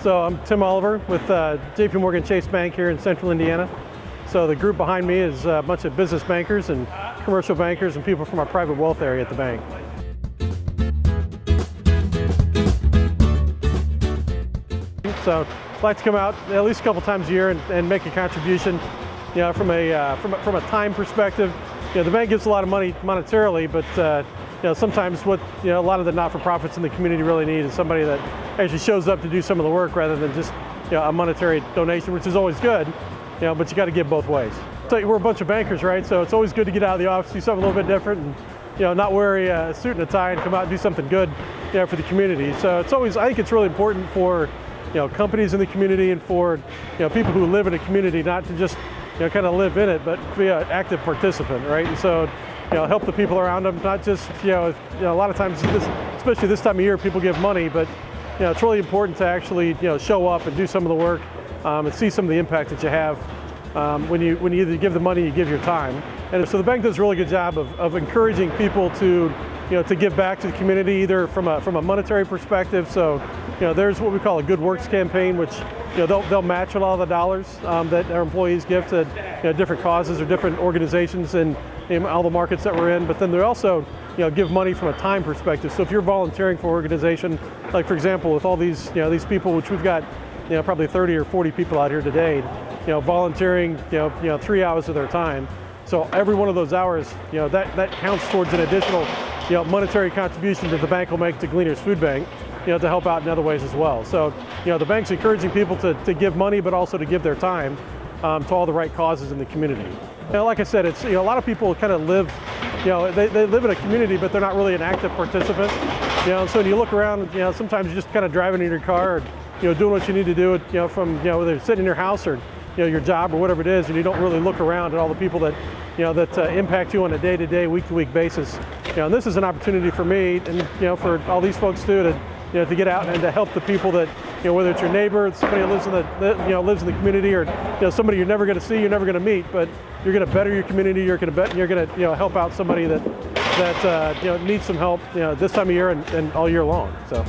So I'm Tim Oliver with JP Morgan Chase Bank here in Central Indiana. So the group behind me is a bunch of business bankers and commercial bankers and people from our private wealth area at the bank. So I'd like to come out at least a couple times a year and make a contribution. You know, from a time perspective, you know, the bank gives a lot of money monetarily, but you know, sometimes what a lot of the not-for-profits in the community really need is somebody that actually shows up to do some of the work rather than just a monetary donation, which is always good. But you got to give both ways. So we're a bunch of bankers, right? So it's always good to get out of the office, do something a little bit different, and not wear a suit and a tie and come out and do something good, for the community. So it's always, I think it's really important for companies in the community and for people who live in a community not to just kind of live in it, but be an active participant, right? And so help the people around them, not just a lot of times, especially this time of year, people give money, but it's really important to actually show up and do some of the work and see some of the impact that you have when you either give the money, you give your time. And so the bank does a really good job of encouraging people to to give back to the community, either from a monetary perspective. So there's what we call a good works campaign, which they'll match a lot of the dollars that our employees give to different causes or different organizations in all the markets that we're in. But then they also give money from a time perspective. So if you're volunteering for an organization, like for example with all these these people, which we've got probably 30 or 40 people out here today, volunteering 3 hours of their time. So every one of those hours, that counts towards an additional monetary contribution that the bank will make to Gleaners Food Bank, to help out in other ways as well. So the bank's encouraging people to give money, but also to give their time to all the right causes in the community. Like I said, it's a lot of people kind of live, they live in a community, but they're not really an active participant. So when you look around, sometimes you're just kind of driving in your car, or doing what you need to do, from whether sitting in your house or your job or whatever it is, and you don't really look around at all the people that that impact you on a day-to-day, week-to-week basis. And this is an opportunity for me and for all these folks too to get out and to help the people that whether it's your neighbor, somebody who lives in the lives in the community, or somebody you're never going to see, you're never going to meet, but you're going to better your community. You're going to help out somebody that needs some help this time of year and all year long. So.